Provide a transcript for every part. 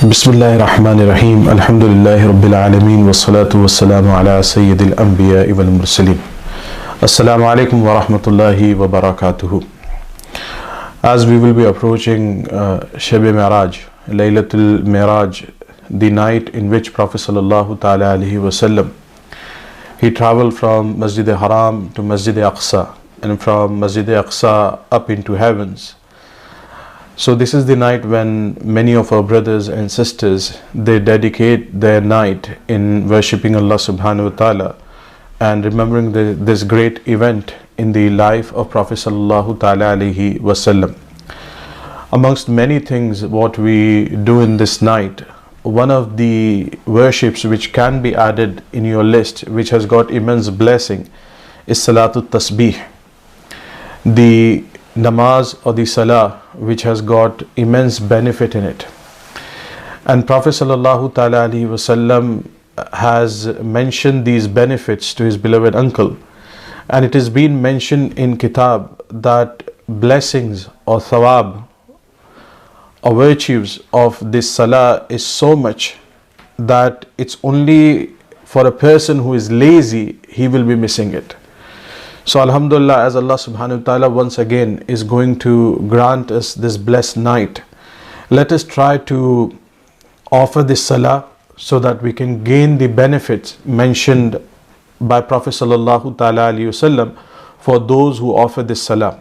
Bismillahirrahmanirrahim. Alhamdulillahi Rabbil Alameen. Wassalatu wassalamu ala Sayyidil Anbiya wal Mursaleen. Assalamu alaikum wa rahmatullahi wa barakatuhu. As we will be approaching Shab-e Mi'raj, Laylatul Mi'raj, the night in which Prophet sallallahu ta'ala alaihi wasallam, he traveled from Masjid Haram to Masjid Aqsa, and from Masjid Aqsa up into heavens. So this is the night when many of our brothers and sisters, they dedicate their night in worshipping Allah subhanahu wa ta'ala and remembering this great event in the life of Prophet sallallahu ta'ala alaihi wasallam. Amongst many things what we do in this night, one of the worships which can be added in your list, which has got immense blessing, is Salatul Tasbih. The namaz or the salah which has got immense benefit in it. And Prophet sallallahu ta'ala alaihi wasallam has mentioned these benefits to his beloved uncle, and it has been mentioned in kitab that blessings or thawab or virtues of this salah is so much that it's only for a person who is lazy, he will be missing it. So Alhamdulillah, as Allah subhanahu wa ta'ala once again is going to grant us this blessed night, let us try to offer this salah so that we can gain the benefits mentioned by Prophet sallallahu ta'ala alaihi wasallam for those who offer this salah.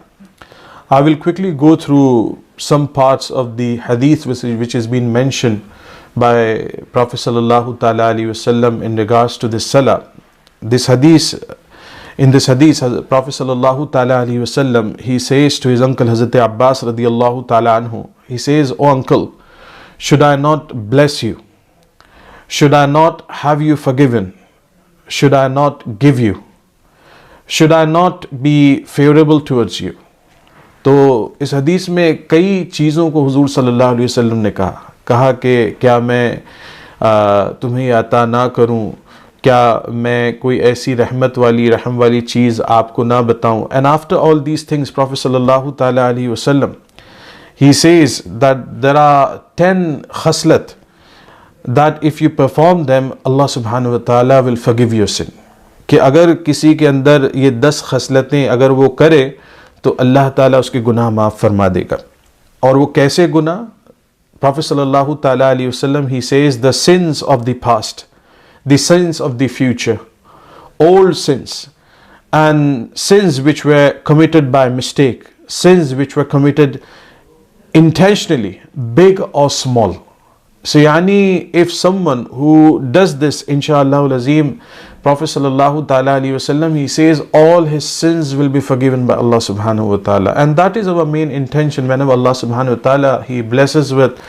I will quickly go through some parts of the hadith which has been mentioned by Prophet sallallahu ta'ala alaihi wasallam in regards to this salah. In this hadith, Prophet sallallahu ta'ala alaihi wasallam, he says to his uncle Hazrat Abbas radiyallahu ta'ala anhu, he says, "O uncle, should I not bless you? Should I not have you forgiven? Should I not give you? Should I not be favorable towards you?" तो इस हदीस में कई चीज़ों को हुजूर सल्लल्लाहु अलैहि वसल्लम ने कहा कि क्या मैं तुम्हें अता ना करूं, क्या मैं कोई ऐसी रहमत वाली रहम वाली चीज़ आपको ना बताऊं. And after all these things, Prophet sallallahu ta'ala alaihi wasallam, he says that there are 10 khaslat that if you perform them, Allah subhanahu wa ta'ala will forgive your sin. कि अगर किसी के अंदर ये 10 खसलतें अगर वो करे तो अल्लाह ताला उसके गुनाह माफ़ फरमा देगा. और वो कैसे गुनाह? Prophet sallallahu ta'ala alaihi wasallam, he says the sins of the past, the sins of the future, old sins, and sins which were committed by mistake, sins which were committed intentionally, big or small. So yani, if someone who does this, inshallah al-azim, Prophet sallallahu ta'ala alaihi wasallam, he says all his sins will be forgiven by Allah subhanahu wa ta'ala. And that is our main intention. Whenever Allah subhanahu wa ta'ala, he blesses with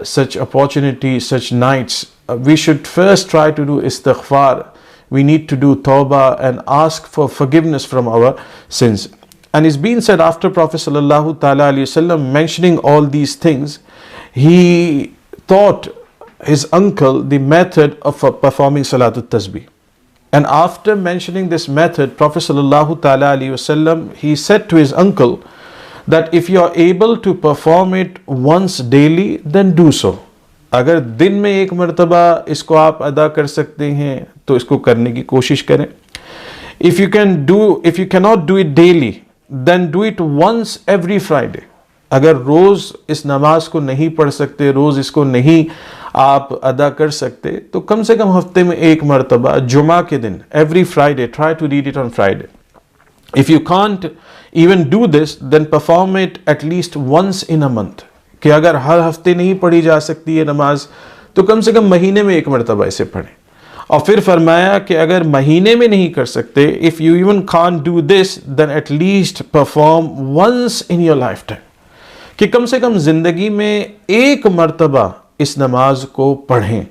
such opportunities, such nights, we should first try to do istighfar. We need to do tawbah and ask for forgiveness from our sins. And it's been said after Prophet sallallahu ta'ala alaihi wasallam mentioning all these things, he taught his uncle the method of performing Salatul Tasbih. And after mentioning this method, Prophet sallallahu ta'ala alaihi wasallam, he said to his uncle that if you are able to perform it once daily, then do so. अगर दिन में एक मर्तबा इसको आप अदा कर सकते हैं तो इसको करने की कोशिश करें. If you cannot do it daily, then do it once every Friday. अगर रोज़ इस नमाज को नहीं पढ़ सकते, रोज़ इसको नहीं आप अदा कर सकते, तो कम से कम हफ्ते में एक मर्तबा जुमा के दिन, every Friday, try to read it on Friday. If you can't even do this, then perform it at least once in a month. कि अगर हर हफ्ते नहीं पढ़ी जा सकती है नमाज, तो कम से कम महीने में एक मर्तबा इसे पढ़ें. और फिर फरमाया कि अगर महीने में नहीं कर सकते, if you even can't do this, then at least perform once in your lifetime. कि कम से कम ज़िंदगी में एक मर्तबा इस नमाज को पढ़ें.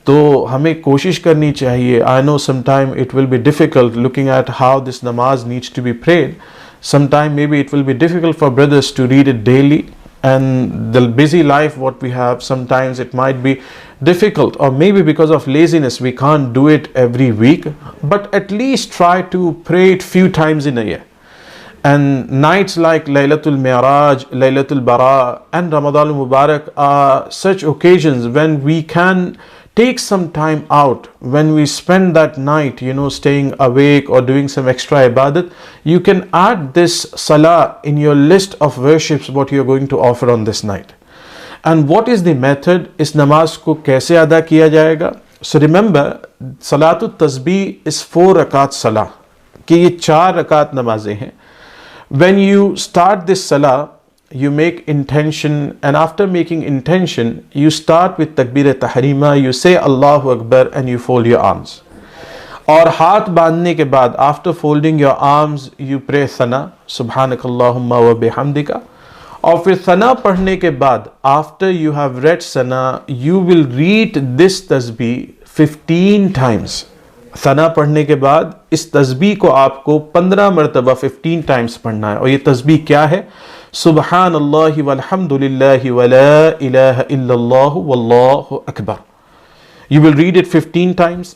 तो हमें कोशिश करनी चाहिए. I know sometime it will be difficult looking at how this namaz needs to be prayed. Sometime maybe it will be difficult for brothers to read it daily, and the busy life what we have, sometimes it might be difficult, or maybe because of laziness we can't do it every week, but at least try to pray it few times in a year. And nights like Laylatul Mi'raj, Laylatul Bara, and Ramadan al-Mubarak are such occasions when we can take some time out, when we spend that night, staying awake or doing some extra ibadat. You can add this salah in your list of worships, what you are going to offer on this night. And what is the method? इस नमाज को कैसे अदा किया जाएगा? So remember, Salatul Tasbih is 4 rakat salah, कि ये 4 rakat नमाजें हैं. When you start this salah, you make intention, and after making intention, you start with takbir tahrima, you say Allahu Akbar, and you fold your arms. और हाथ बांधने के बाद, after folding your arms, you pray thana, subhanakallahumma wa bihamdika. और फिर thana पढ़ने के बाद, after you have read thana, you will read this tasbih 15 times. thana पढ़ने के बाद इस तस्बीह को आपको 15 मरतबा 15 टाइम्स पढ़ना है. और ये तस्बीह क्या है? सुबहानल्लाहि वल्हम्दुलिल्लाहि वला इलाहा इल्लल्लाहु वल्लाहु Akbar. You will read it 15 times.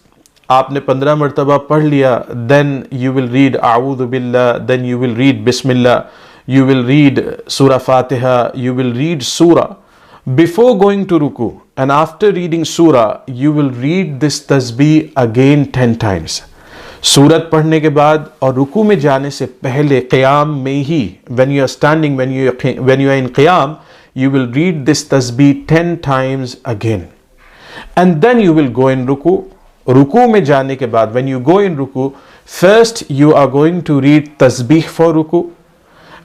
आपने 15 मरतबा पढ़ लिया, then you will read आऊज़ु बिल्लाह, then you will read Bismillah, you will read surah Fatiha, you will read surah. Before going to ruku and after reading surah, you will read this tasbih again 10 times. सूरत पढ़ने के बाद और रुकू में जाने से पहले क़याम में ही, when you are standing, when you are in qiyam, you will read this tasbih 10 times again. And then you will go in ruku. रुकू में जाने के बाद, when you go in ruku, first you are going to read tasbih for ruku.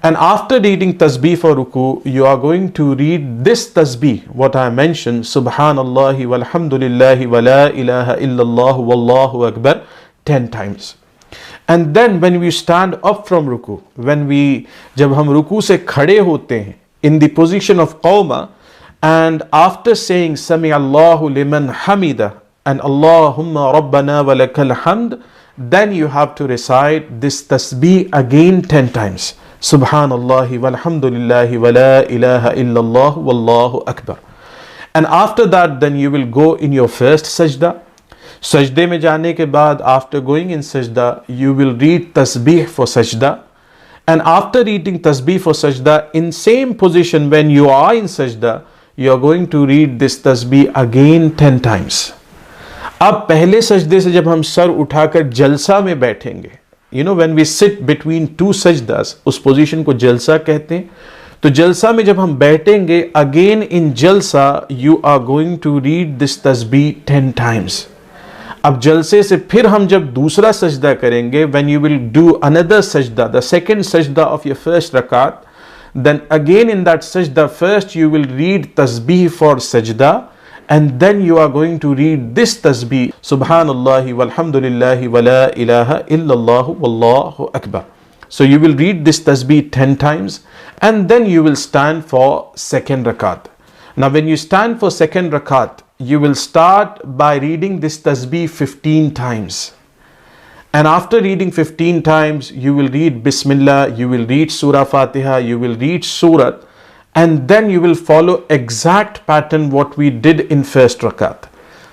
And after reading tasbih for ruku, you are going to read this tasbih, what I mentioned, Subhanallahi walhamdulillahi wa la ilaha illallah wallahu akbar, 10 times. And then when we stand up from ruku, जब हम रुकू से खड़े होते हैं, in the position of qawma, and after saying Sami Allahu liman hamida and Allahumma rabbana wa lakal hamd, then you have to recite this tasbih again 10 times. Subhanallahi walhamdulillahi wa la ilaha illallah wallahu akbar. And after that, then you will go in your first sajda. Sajde में जाने के बाद, after going in sajda, you will read tasbih for sajda. And after reading tasbih for sajda, in same position when you are in sajda, you are going to read this tasbih again 10 times. अब पहले सजदे से जब हम sir उठाकर जलसा में बैठेंगे, when we sit between 2 sajdas, उस पोजीशन को जलसा कहते हैं. तो जलसा में जब हम बैठेंगे, again in जलसा, you are going to read this tasbih 10 times. अब जलसे से फिर हम जब दूसरा सजदा करेंगे, when you will do another sajda, the second sajda of your first rakat, then again in that sajda, first you will read tasbih for sajda, and then you are going to read this tasbih, Subhanallahi walhamdulillahi wa la ilaha illallah wallahu akbar. So you will read this tasbih 10 times, and then you will stand for second rakat. Now when you stand for second rakat, you will start by reading this tasbih 15 times. And after reading 15 times, you will read Bismillah, you will read Surah Fatiha, you will read Surah, and then you will follow exact pattern what we did in first rakat.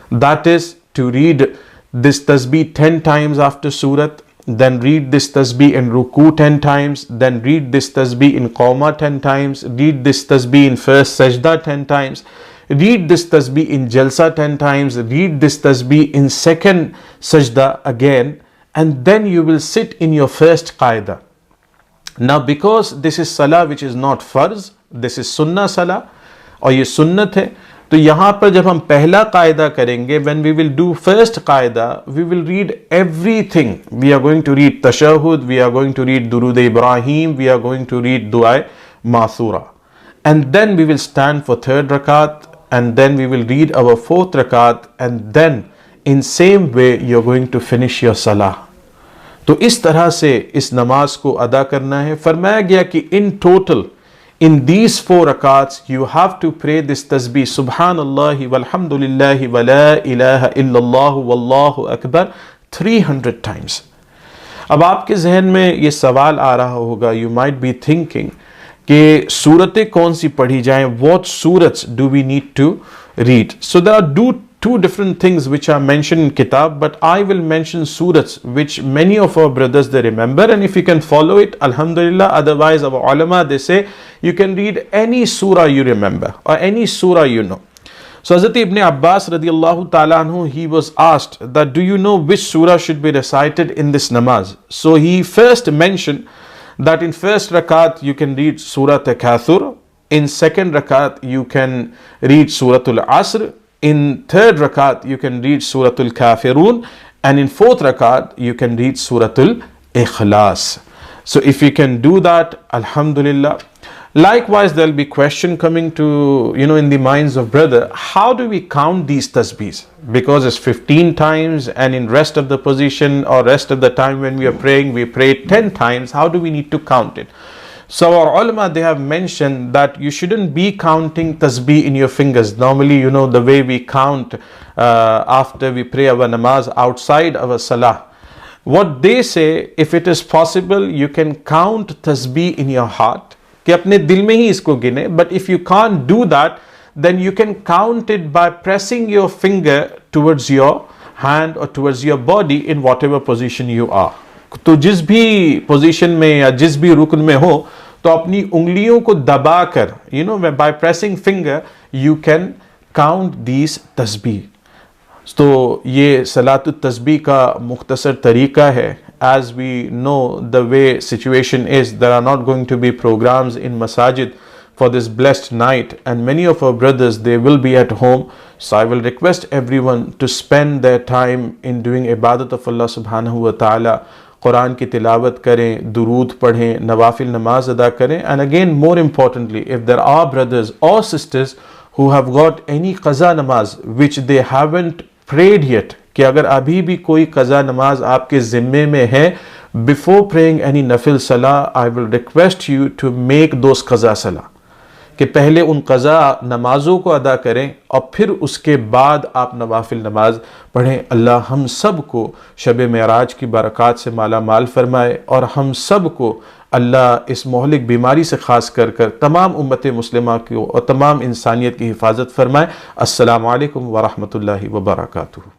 That is to read this tasbih 10 times after Surah, then read this tasbih in ruku 10 times, then read this tasbih in qawma 10 times, read this tasbih in first sajda 10 times, read this tasbih in jalsa 10 times, read this tasbih in second sajda again, and then you will sit in your first qaida. Now because this is salah which is not farz, this is sunnah salah, और ये सुन्नत है, तो यहाँ पर जब हम पहला कायदा करेंगे, when we will do first qaida, we will read everything. We are going to read tashahud, we are going to read durud Ibrahim, we are going to read dua Mathura, and then we will stand for third rakat, and then we will read our fourth rakat, and then in same way you are going to finish your salah. तो इस तरह से इस नमाज को अदा करना है. फरमाया गया कि in total in these 4 rakats you have to pray this tasbih Subhanallahi walhamdulillahi wa la ilaha illallah wallahu akbar 300 times. अब आपके जहन में ये सवाल आ रहा होगा, you might be thinking कि सूरतें कौन सी पढ़ी जाएं, what surahs do we need to read? So there are two different things which are mentioned in Kitab, but I will mention surahs which many of our brothers they remember, and if you can follow it, alhamdulillah. Otherwise, our ulama they say you can read any surah you remember or any surah you know. So Hazrat Ibn Abbas radiallahu ta'ala anhu, he was asked that, do you know which surah should be recited in this namaz? So he first mentioned that in first rakat you can read Surah Takathur, in second rakat you can read Suratul Asr, in third rakat you can read Suratul Kafirun, and in fourth rakat you can read Suratul Ikhlas. So if you can do that, alhamdulillah. Likewise, there'll be question coming to, in the minds of brother, how do we count these tasbeehs? Because it's 15 times, and in rest of the position or rest of the time when we are praying, we pray 10 times. How do we need to count it? So our ulama, they have mentioned that you shouldn't be counting tasbih in your fingers. Normally, the way we count after we pray our namaz outside our salah. What they say, if it is possible, you can count tasbih in your heart. कि अपने दिल में ही इसको गिने. But if you can't do that, then you can count it by pressing your finger towards your hand or towards your body in whatever position you are. तो जिस भी position में या जिस भी रुकन में हो, तो अपनी उंगलियों को दबाकर, by pressing finger, you can count these tasbih. तो ये सलातुत तस्बीह का मुख्तसर तरीका है. As we know the way situation is, there are not going to be programs in masajid for this blessed night, and many of our brothers, they will be at home. So I will request everyone to spend their time in doing ibadat of Allah subhanahu wa ta'ala. Quran ki tilawat kare, durood padhe, nawafil namaz ada kare. And again, more importantly, if there are brothers or sisters who have got any qaza namaz which they haven't prayed yet, कि अगर अभी भी कोई कज़ा नमाज आपके ज़िम्मे में है, before praying any नफिल सलाह, I will request you to make those कज़ा सलाह, कि पहले उन कज़ा नमाज़ों को अदा करें और फिर उसके बाद आप नवाफिल नमाज पढ़ें. अल्लाह हम सब को शब मेराज की बरक़ात से माला माल फरमाए, और हम सब को अल्लाह इस मोहलिक बीमारी से ख़ास कर तमाम उम्मत मुस्लिमा की और तमाम इंसानियत की हिफाजत फरमाए. अस्सलामु अलैकुम व रहमतुल्लाहि व बरकातुहू.